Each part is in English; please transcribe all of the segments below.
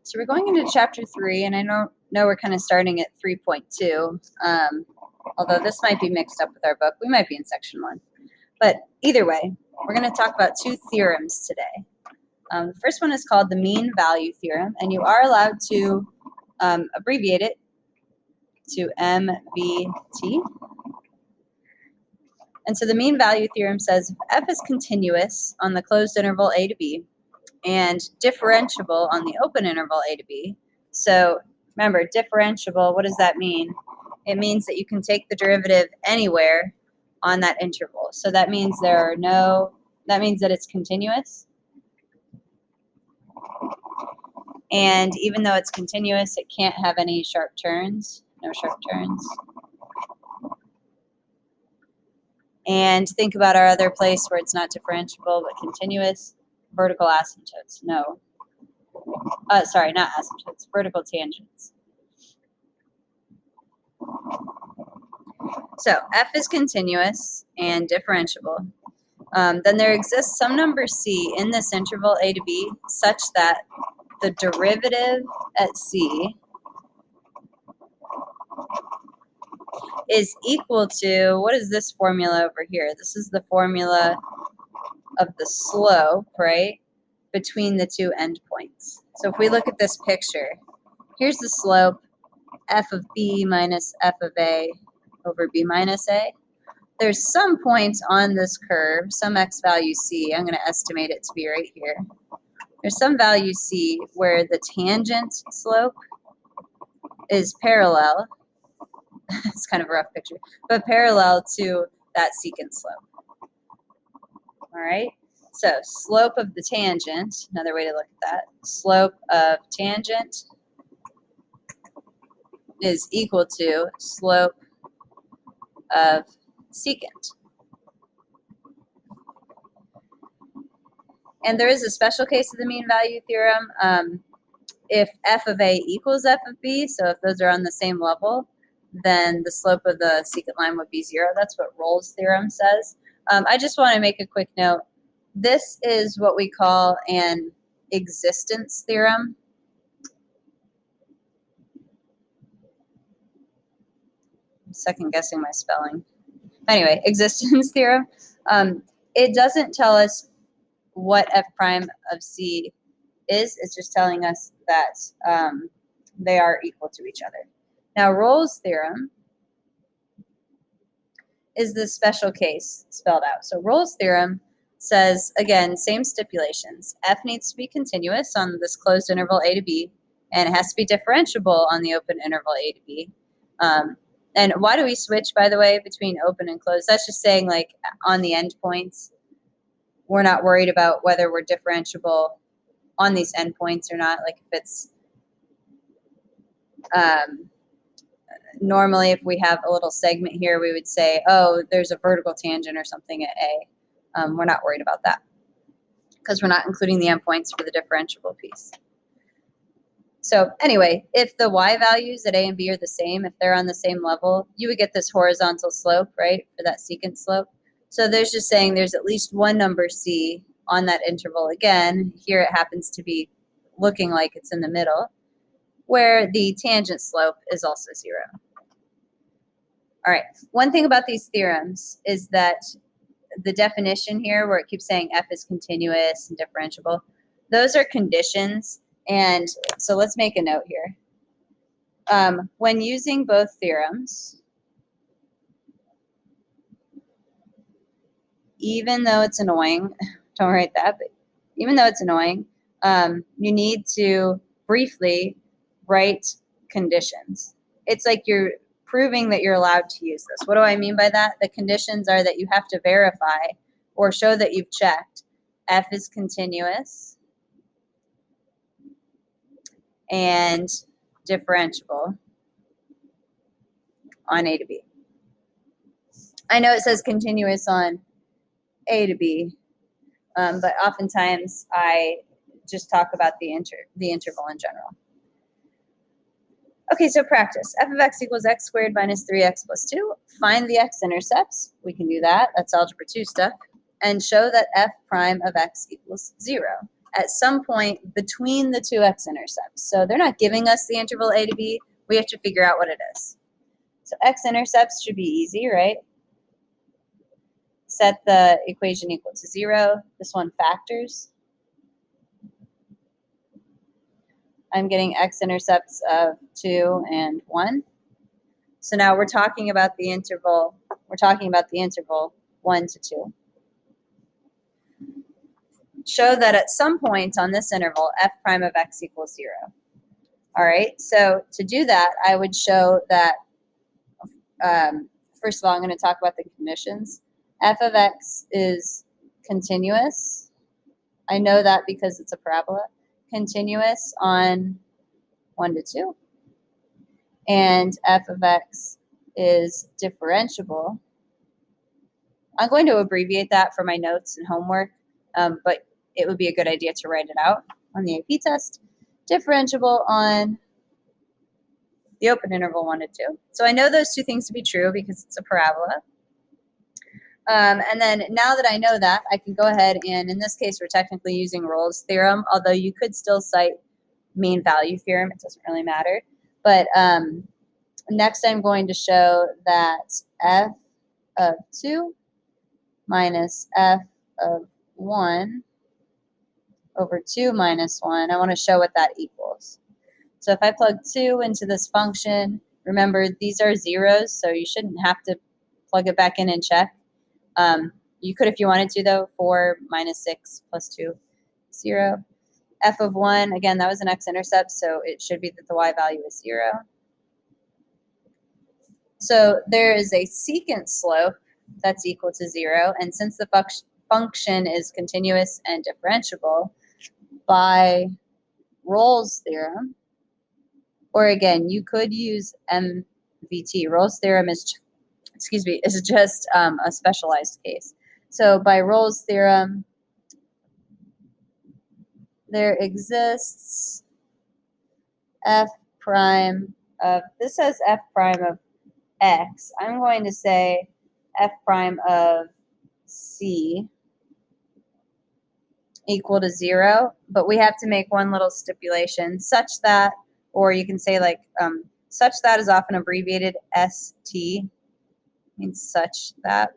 So we're going into chapter 3, and I know we're kind of starting at 3.2, although this might be mixed up with our book. We might be in section 1. But either way, we're going to talk about 2 theorems today. The first one is called the mean value theorem, and you are allowed to abbreviate it to MVT. And so the mean value theorem says if f is continuous on the closed interval a to b and differentiable on the open interval a to b. So remember, differentiable, what does that mean? It means that you can take the derivative anywhere on that interval. So that means that means that it's continuous. And even though it's continuous, it can't have any sharp turns, no sharp turns. And think about our other place where it's not differentiable but continuous, vertical asymptotes. No. Sorry, not asymptotes, vertical tangents. So f is continuous and differentiable. Then there exists some number c in this interval a to b such that the derivative at c is equal to, what is this formula over here? This is the formula of the slope, right, between the 2 endpoints. So if we look at this picture, here's the slope, f of b minus f of a over b minus a. There's some point on this curve, some x value c, I'm going to estimate it to be right here. There's some value c where the tangent slope is parallel. It's kind of a rough picture, but parallel to that secant slope. All right, so slope of the tangent, another way to look at that, slope of tangent is equal to slope of secant. And there is a special case of the mean value theorem. If f of a equals f of b, so if those are on the same level, then the slope of the secant line would be 0. That's what Rolle's theorem says. I just want to make a quick note. This is what we call an existence theorem. I'm second guessing my spelling. Anyway, existence theorem. It doesn't tell us what f prime of c is. It's just telling us that they are equal to each other. Now, Rolle's theorem is the special case spelled out. So Rolle's theorem says, again, same stipulations. F needs to be continuous on this closed interval a to b, and it has to be differentiable on the open interval a to b. And why do we switch, by the way, between open and closed? That's just saying, like, on the endpoints, we're not worried about whether we're differentiable on these endpoints or not. Like, if it's normally, if we have a little segment here, we would say, oh, there's a vertical tangent or something at A. We're not worried about that because we're not including the endpoints for the differentiable piece. So anyway, if the y values at A and B are the same, if they're on the same level, you would get this horizontal slope, right, for that secant slope. So there's just saying there's at least one number c on that interval. Again, here it happens to be looking like it's in the middle, where the tangent slope is also 0. All right, one thing about these theorems is that the definition here, where it keeps saying f is continuous and differentiable, those are conditions. And so let's make a note here. When using both theorems, even though it's annoying, don't write that, but even though it's annoying, you need to briefly write conditions. It's like you're proving that you're allowed to use this. What do I mean by that? The conditions are that you have to verify or show that you've checked f is continuous and differentiable on A to B. I know it says continuous on A to B, but oftentimes I just talk about the interval in general. Okay, so practice. F of x equals x squared minus 3x plus 2. Find the x-intercepts. We can do that. That's algebra 2 stuff. And show that f prime of x equals 0. at some point between the two x-intercepts. So they're not giving us the interval a to b. We have to figure out what it is. So x-intercepts should be easy, right? Set the equation equal to 0. This one factors. I'm getting x-intercepts of 2 and 1. So now we're talking about the interval. We're talking about the interval 1 to 2. Show that at some point on this interval, f prime of x equals 0. All right, so to do that, I would show that, first of all, I'm going to talk about the conditions. F of x is continuous. I know that because it's a parabola. Continuous on 1 to 2. And f of x is differentiable. I'm going to abbreviate that for my notes and homework, but it would be a good idea to write it out on the AP test. Differentiable on the open interval 1 to 2. So I know those two things to be true because it's a parabola. And then now that I know that, I can go ahead and, in this case, we're technically using Rolle's theorem, although you could still cite mean value theorem. It doesn't really matter. But next I'm going to show that f of 2 minus f of 1 over 2 minus 1, I want to show what that equals. So if I plug 2 into this function, remember these are zeros, so you shouldn't have to plug it back in and check. You could if you wanted to, though. 4 minus 6 plus 2, 0. F of 1, again, that was an x-intercept, so it should be that the y value is 0. So there is a secant slope that's equal to 0, and since the function is continuous and differentiable, by Rolle's theorem, or again, you could use MVT. Rolle's theorem is, is just a specialized case. So by Rolle's theorem, there exists f prime of, this says f prime of x. I'm going to say f prime of c equal to 0, but we have to make one little stipulation such that, or you can say like, such that is often abbreviated ST, means such that.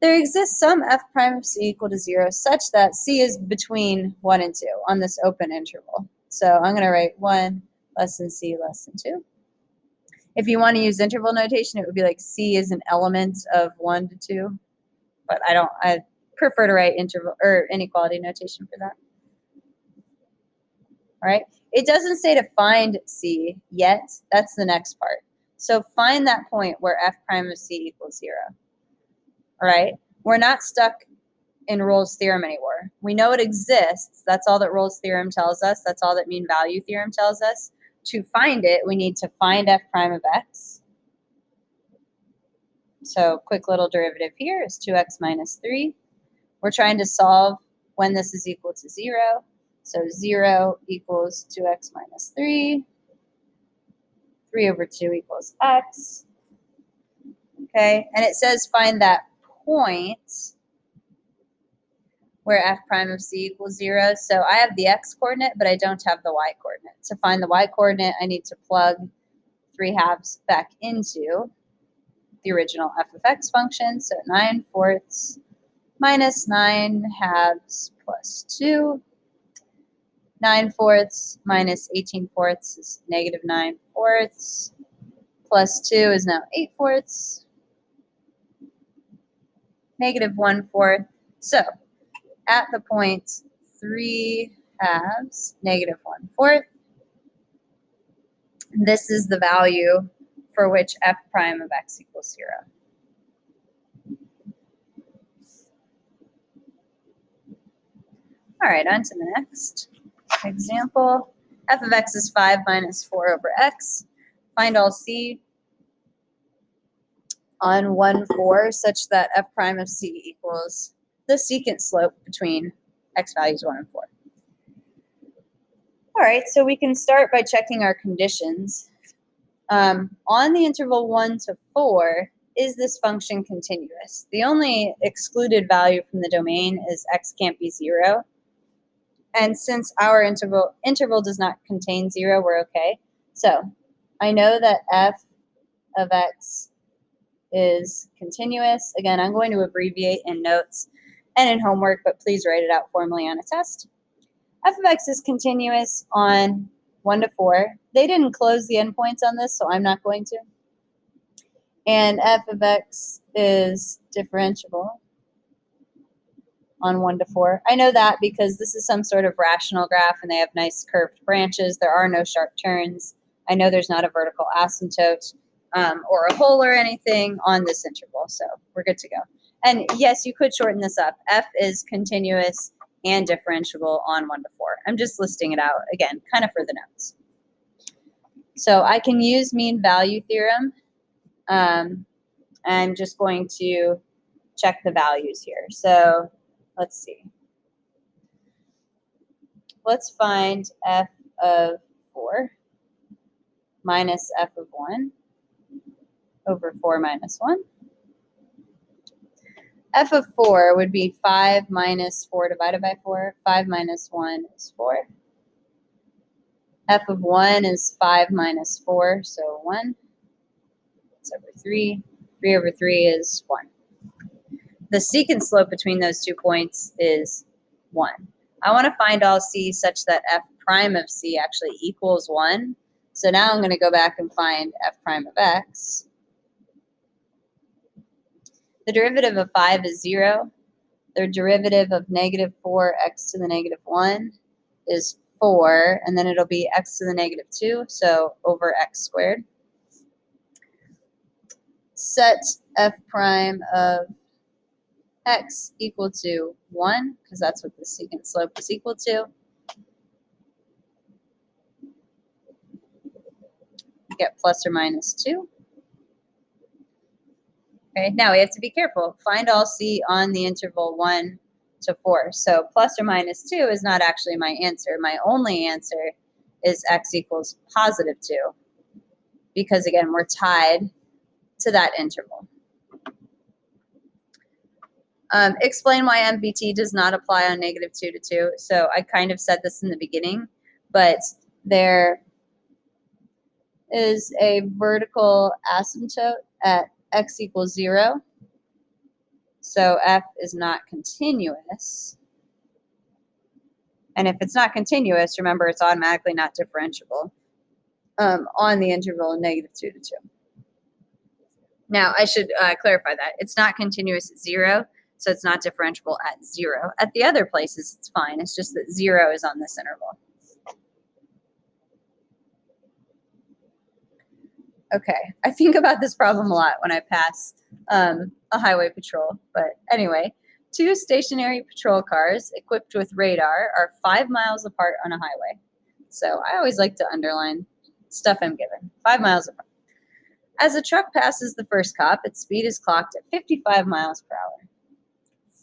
There exists some f prime of c equal to 0 such that c is between 1 and 2 on this open interval. So I'm going to write 1 less than c less than 2. If you want to use interval notation, it would be like c is an element of 1 to 2, but I prefer to write interval or inequality notation for that. All right. It doesn't say to find c yet. That's the next part. So find that point where f prime of c equals 0. All right. We're not stuck in Rolle's theorem anymore. We know it exists. That's all that Rolle's theorem tells us. That's all that mean value theorem tells us. To find it, we need to find f prime of x. So quick little derivative here is 2x minus 3. We're trying to solve when this is equal to 0. So 0 equals 2x minus 3. 3 over 2 equals x. Okay, and it says find that point where f prime of c equals 0. So I have the x coordinate, but I don't have the y coordinate. To find the y coordinate, I need to plug 3/2 back into the original f of x function. So 9/4 minus 9/2 plus 2. 9/4 minus 18/4 is negative 9/4. Plus 2 is now 8/4. Negative 1/4. So at the point 3/2, negative 1/4, this is the value for which f prime of x equals 0. All right, on to the next example. F of x is 5 minus 4 over x. Find all c on 1, 4 such that f prime of c equals the secant slope between x values 1 and 4. All right, so we can start by checking our conditions. On the interval 1 to 4, is this function continuous? The only excluded value from the domain is x can't be 0. And since our interval does not contain 0, we're okay. So I know that f of x is continuous. Again, I'm going to abbreviate in notes and in homework, but please write it out formally on a test. F of x is continuous on 1 to 4. They didn't close the endpoints on this, so I'm not going to. And f of x is differentiable on 1 to 4. I know that because this is some sort of rational graph and they have nice curved branches. There are no sharp turns. I know there's not a vertical asymptote or a hole or anything on this interval, so we're good to go. And yes, you could shorten this up. F is continuous and differentiable on 1 to 4. I'm just listing it out, again, kind of for the notes. So I can use mean value theorem. I'm just going to check the values here. So let's see. Let's find f of 4 minus f of 1 over 4 minus 1. F of 4 would be 5 minus 4 divided by 4. 5 minus 1 is 4. F of 1 is 5 minus 4, so 1. It's over 3. 3 over 3 is 1. The secant slope between those 2 points is 1. I want to find all c such that f prime of c actually equals 1. So now I'm going to go back and find f prime of x. The derivative of 5 is 0. The derivative of negative 4x to the negative 1 is 4, and then it'll be x to the negative 2, so over x squared. Set f prime of x equal to 1, because that's what the secant slope is equal to. You get plus or minus 2. Okay, now we have to be careful. Find all c on the interval 1 to 4. So plus or minus 2 is not actually my answer. My only answer is x equals positive 2, because again, we're tied to that interval. Explain why MVT does not apply on negative 2 to 2. So I kind of said this in the beginning, but there is a vertical asymptote at x equals 0. So f is not continuous. And if it's not continuous, remember it's automatically not differentiable on the interval negative 2 to 2. Now, I should clarify that. It's not continuous at 0, so it's not differentiable at 0. At the other places, it's fine. It's just that 0 is on this interval. Okay, I think about this problem a lot when I pass a highway patrol. But anyway, 2 stationary patrol cars equipped with radar are 5 miles apart on a highway. So I always like to underline stuff I'm given. 5 miles apart. As a truck passes the first cop, its speed is clocked at 55 miles per hour.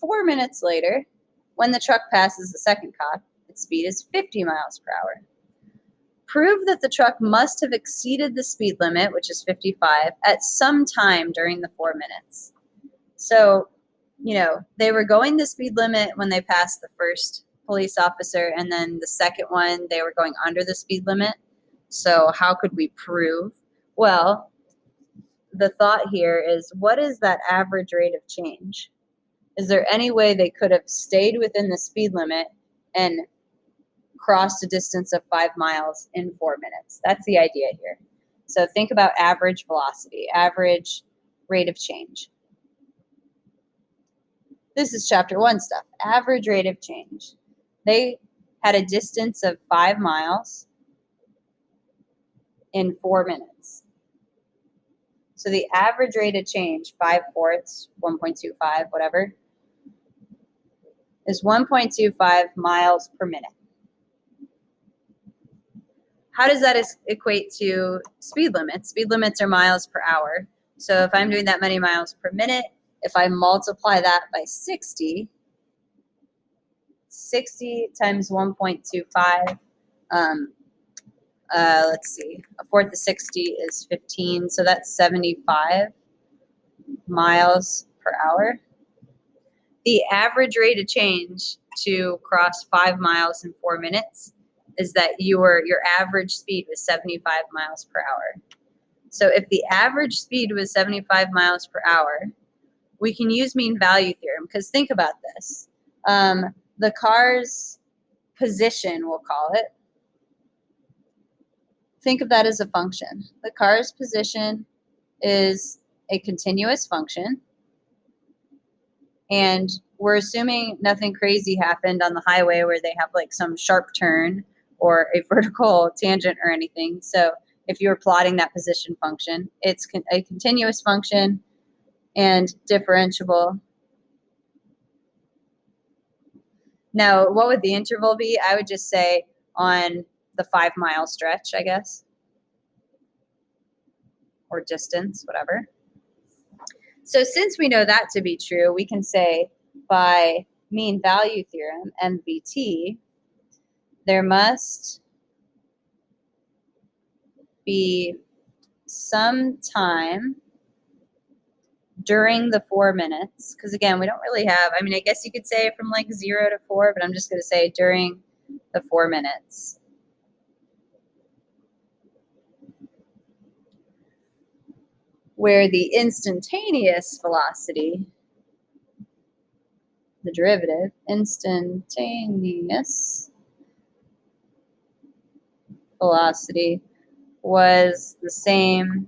4 minutes later, when the truck passes the second cop, its speed is 50 miles per hour. Prove that the truck must have exceeded the speed limit, which is 55, at some time during the 4 minutes. So, you know, they were going the speed limit when they passed the first police officer, and then the second one, they were going under the speed limit. So how could we prove? Well, the thought here is, what is that average rate of change? Is there any way they could have stayed within the speed limit and crossed a distance of 5 miles in 4 minutes? That's the idea here. So think about average velocity, average rate of change. This is chapter 1 stuff, average rate of change. They had a distance of 5 miles in 4 minutes. So the average rate of change, 5/4, 1.25, whatever, is 1.25 miles per minute. How does that equate to speed limits? Speed limits are miles per hour. So if I'm doing that many miles per minute, if I multiply that by 60, 60 times 1.25, let's see, 1/4 of 60 is 15, so that's 75 miles per hour. The average rate of change to cross 5 miles in 4 minutes is that your average speed was 75 miles per hour. So if the average speed was 75 miles per hour, we can use mean value theorem, because think about this. The car's position, we'll call it, think of that as a function. The car's position is a continuous function, and we're assuming nothing crazy happened on the highway where they have like some sharp turn or a vertical tangent or anything. So if you were plotting that position function, it's a continuous function and differentiable. Now, what would the interval be? I would just say on the 5 mile stretch, I guess, or distance, whatever. So since we know that to be true, we can say by mean value theorem, MVT, there must be some time during the 4 minutes, because again, we don't really have, I mean, I guess you could say from like 0 to 4, but I'm just going to say during the 4 minutes, where the instantaneous velocity, the derivative, instantaneous velocity was the same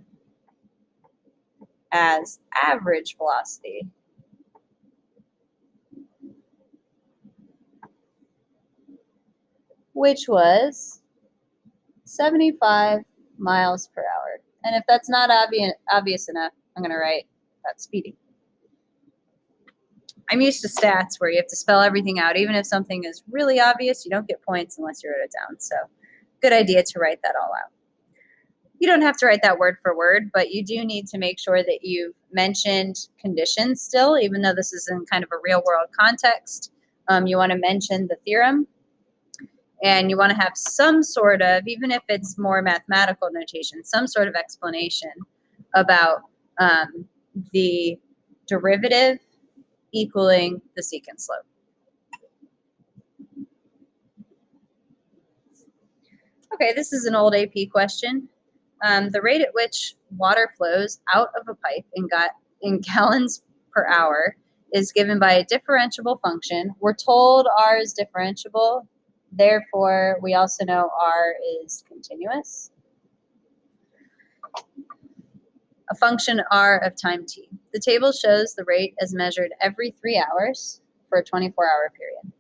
as average velocity. Which was 75 miles per hour. And if that's not obvious enough, I'm going to write that's speeding. I'm used to stats where you have to spell everything out. Even if something is really obvious, you don't get points unless you wrote it down. So good idea to write that all out. You don't have to write that word for word, but you do need to make sure that you've mentioned conditions still, even though this is in kind of a real world context. You want to mention the theorem, and you want to have some sort of, even if it's more mathematical notation, some sort of explanation about the derivative equaling the secant slope. Okay, this is an old AP question. The rate at which water flows out of a pipe in gallons per hour is given by a differentiable function. We're told R is differentiable. Therefore, we also know R is continuous. A function R of time t. The table shows the rate as measured every 3 hours for a 24-hour period.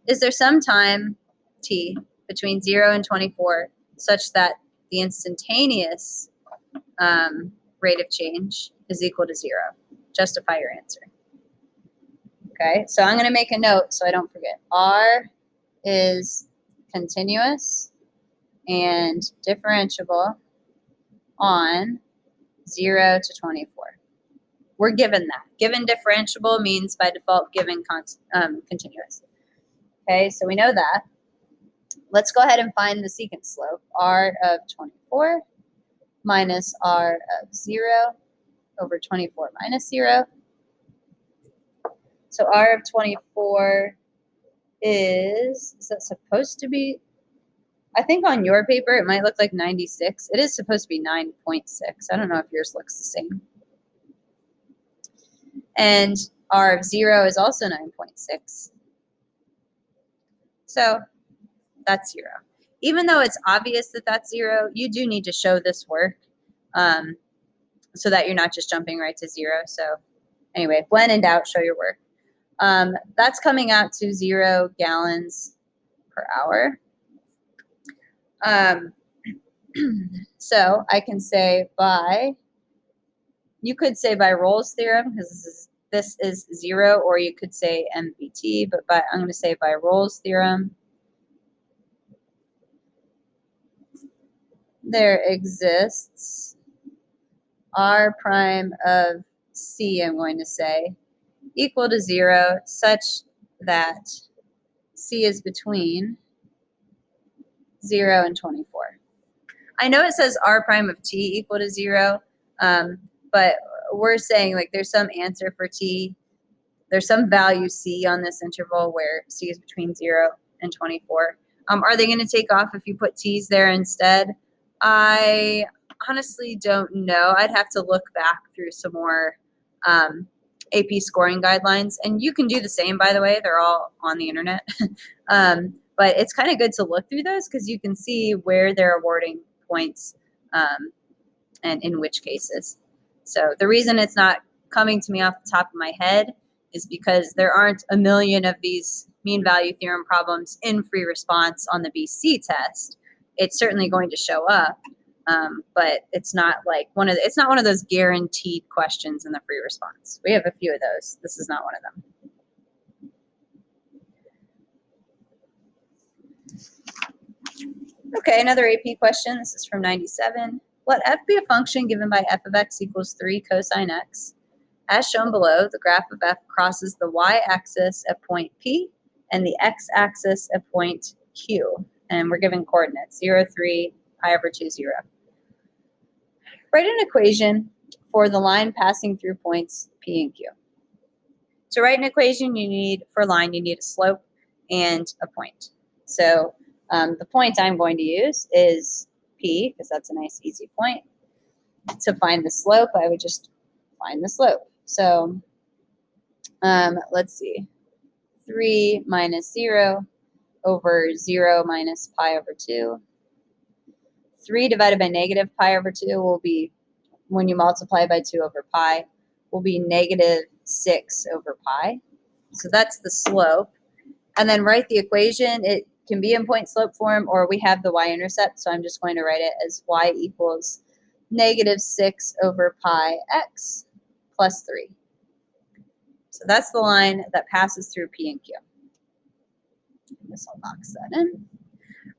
Is there some time t between 0 and 24 such that the instantaneous rate of change is equal to 0? Justify your answer. Okay, so I'm going to make a note so I don't forget. R is continuous and differentiable on 0 to 24. We're given that. Given differentiable means by default given continuous. Okay, so we know that. Let's go ahead and find the secant slope. R of 24 minus R of 0 over 24 minus 0. So R of 24 is that supposed to be, I think on your paper it might look like 96. It is supposed to be 9.6. I don't know if yours looks the same. And R of 0 is also 9.6. So that's 0. Even though it's obvious that that's 0, you do need to show this work so that you're not just jumping right to 0. So anyway, when in doubt, show your work. That's coming out to 0 gallons per hour. So I can say you could say by Rolle's theorem, because this is 0, or you could say MVT, but I'm going to say by Rolle's theorem, there exists R prime of C, I'm going to say, equal to 0 such that C is between 0 and 24. I know it says R prime of T equal to 0, but we're saying like there's some answer for T there's some value C on this interval where C is between 0 and 24. Are they going to take off if you put T's there instead? I honestly don't know. I'd have to look back through some more AP scoring guidelines. And you can do the same, by the way. They're all on the internet. But it's kind of good to look through those because you can see where they're awarding points and in which cases. So the reason it's not coming to me off the top of my head is because there aren't a million of these mean value theorem problems in free response on the BC test. It's certainly going to show up, but it's not like it's not one of those guaranteed questions in the free response. We have a few of those. This is not one of them. Okay, another AP question. This is from 97. Let f be a function given by f of x equals 3 cosine x. As shown below, the graph of f crosses the y-axis at point P and the x-axis at point Q. And we're given coordinates, 0, 3, pi over 2, 0. Write an equation for the line passing through points P and Q. To write an equation, for a line, you need a slope and a point. So the point I'm going to use is P, because that's a nice, easy point. To find the slope, I would just find the slope. So let's see. 3 minus 0 over 0 minus pi over 2. 3 divided by negative pi over 2 will be, when you multiply by 2 over pi, will be negative 6 over pi. So that's the slope. And then write the equation. It can be in point slope form, or we have the y-intercept, so I'm just going to write it as y equals negative 6 over pi x plus 3. So that's the line that passes through P and Q. I guess I'll box that in.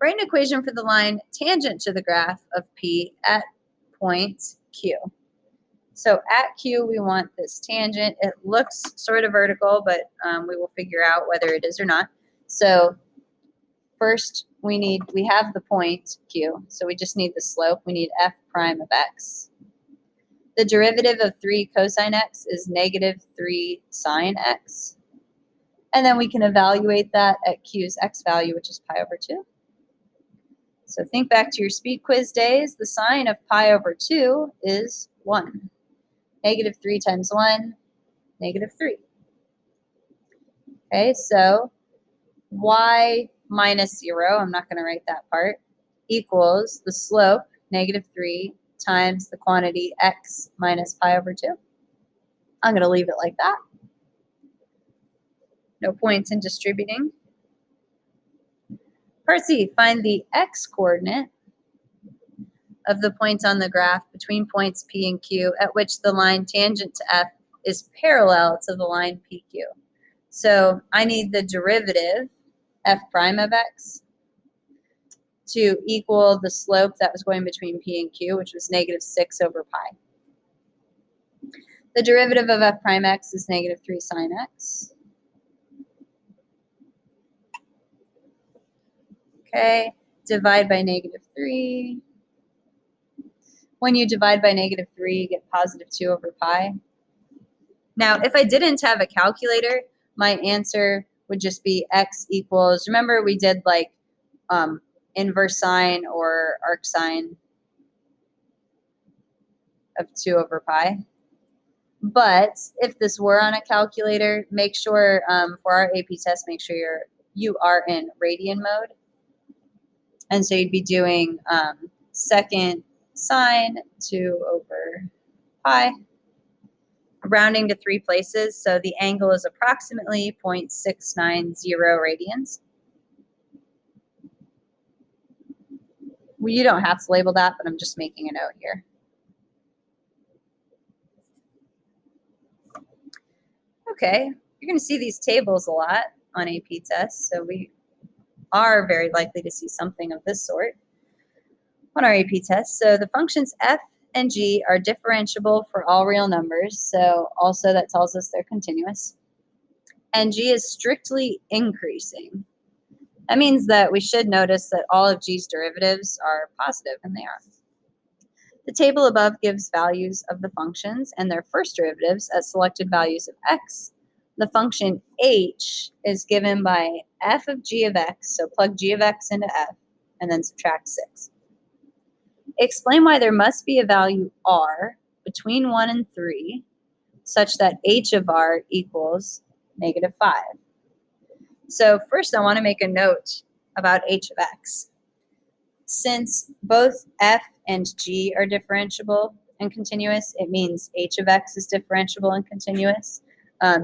Write an equation for the line tangent to the graph of P at point Q. So at Q, we want this tangent. It looks sort of vertical, but we will figure out whether it is or not. So first, we have the point Q, so we just need the slope. We need f prime of x. The derivative of 3 cosine x is negative 3 sine x. And then we can evaluate that at Q's x value, which is pi over 2. So think back to your speed quiz days. The sine of pi over 2 is 1. Negative 3 times 1, negative 3. Okay, so y minus 0, I'm not going to write that part, equals the slope, negative 3, times the quantity x minus pi over 2. I'm going to leave it like that. No points in distributing. Part C, find the x-coordinate of the points on the graph between points P and Q at which the line tangent to F is parallel to the line PQ. So I need the derivative, f prime of x, to equal the slope that was going between P and Q, which was negative 6 over pi. The derivative of f prime x is negative 3 sine x. Okay, divide by negative 3. When you divide by negative 3, you get positive 2 over pi. Now, if I didn't have a calculator, my answer would just be x equals, remember we did like inverse sine or arc sine of 2 over pi. But if this were on a calculator, make sure for our AP test, make sure you are in radian mode. And so you'd be doing second sine 2 over pi, rounding to 3 places. So the angle is approximately 0.690 radians. Well, you don't have to label that, but I'm just making a note here. Okay, you're going to see these tables a lot on AP tests, so we are very likely to see something of this sort on our AP test. So the functions f and g are differentiable for all real numbers, so also that tells us they're continuous. And g is strictly increasing. That means that we should notice that all of g's derivatives are positive, and they are. The table above gives values of the functions and their first derivatives at selected values of x. the function h is given by f of g of x, so plug g of x into f, and then subtract 6. Explain why there must be a value r between 1 and 3 such that h of r equals -5. So first I want to make a note about h of x. Since both f and g are differentiable and continuous, it means h of x is differentiable and continuous.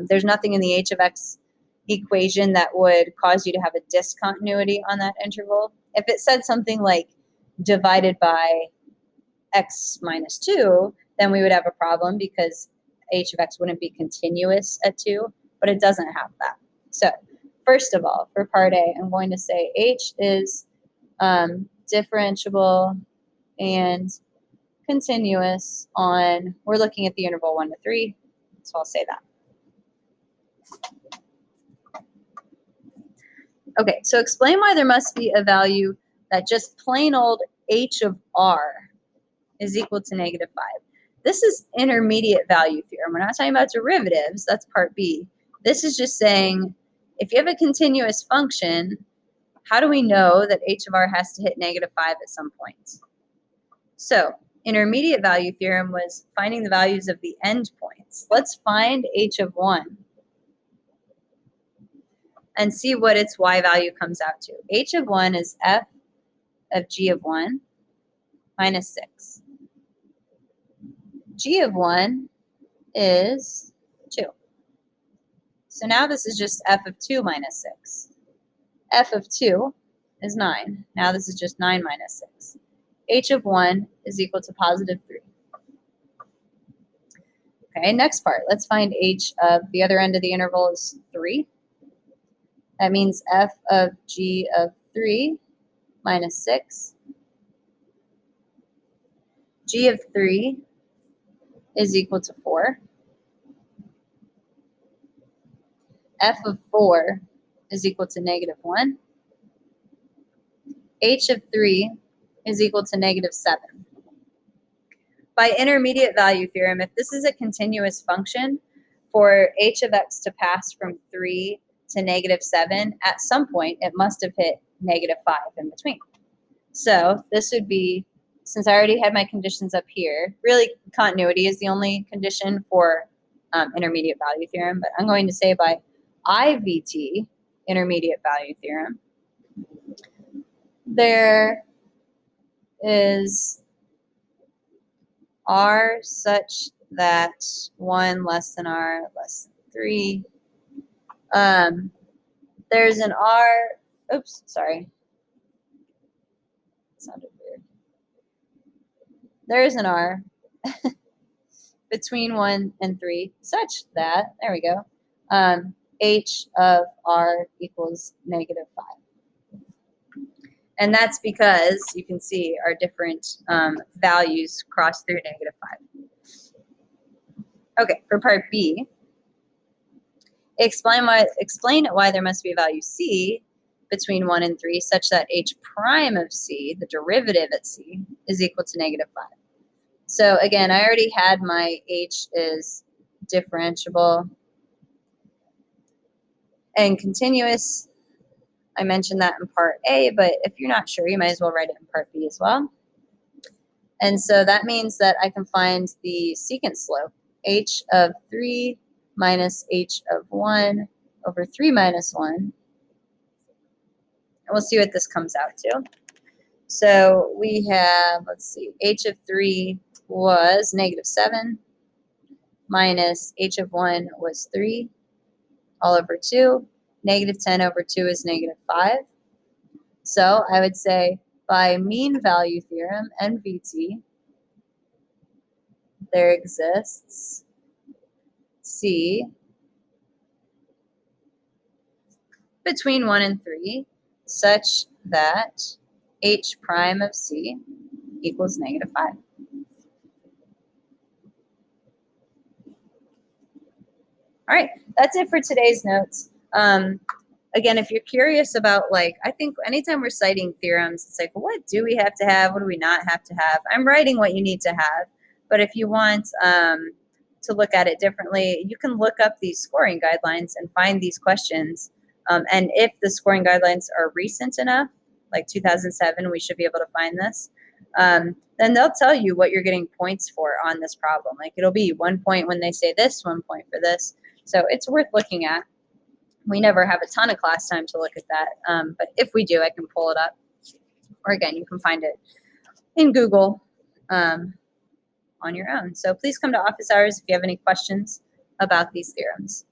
There's nothing in the h of x equation that would cause you to have a discontinuity on that interval. If it said something like divided by x minus 2, then we would have a problem because h of x wouldn't be continuous at 2, but it doesn't have that. So first of all, for part A, I'm going to say h is differentiable and continuous on, we're looking at the interval 1 to 3, so I'll say that. Okay, so explain why there must be a value that just plain old h of r is equal to -5. This is intermediate value theorem. We're not talking about derivatives, that's part B. This is just saying, if you have a continuous function, how do we know that h of r has to hit -5 at some point? So, intermediate value theorem was finding the values of the endpoints. Let's find h of 1 and see what its y value comes out to. H of 1 is f of g of 1 minus 6. G of 1 is 2. So now this is just f of 2 minus 6. F of 2 is 9. Now this is just 9 minus 6. H of 1 is equal to positive 3. Okay, next part. Let's find h of the other end of the interval is 3. That means f of g of 3 minus 6. G of 3 is equal to 4. F of 4 is equal to -1. H of 3 is equal to -7. By intermediate value theorem, if this is a continuous function, for h of x to pass from 3 to -7, at some point it must have hit -5 in between. So this would be, since I already had my conditions up here, really continuity is the only condition for intermediate value theorem, but I'm going to say by IVT, intermediate value theorem, there is r such that 1 less than r less than 3. There's an r, oops, sorry. It sounded weird. There is an r between 1 and 3 such that, there we go, h of r equals -5. And that's because you can see our different values cross through -5. Okay, for part B, explain why there must be a value c between 1 and 3 such that h prime of c, the derivative at c, is equal to -5. So again, I already had my h is differentiable and continuous. I mentioned that in part A, but if you're not sure, you might as well write it in part B as well. And so that means that I can find the secant slope, h of 3 minus h of 1 over 3 minus 1. And we'll see what this comes out to. So we have, let's see, h of 3 was -7 minus h of 1 was 3 all over 2. -10 over 2 is -5. So I would say by mean value theorem, MVT, there exists C between 1 and 3 such that h prime of C equals -5. All right, that's it for today's notes. Again, if you're curious about, like, I think anytime we're citing theorems, it's like, what do we have to have? What do we not have to have? I'm writing what you need to have. But if you want to look at it differently, you can look up these scoring guidelines and find these questions. And if the scoring guidelines are recent enough, like 2007, we should be able to find this. Then they'll tell you what you're getting points for on this problem. Like it'll be 1 point when they say this, 1 point for this. So it's worth looking at. We never have a ton of class time to look at that. But if we do, I can pull it up. Or again, you can find it in Google on your own. So please come to office hours if you have any questions about these theorems.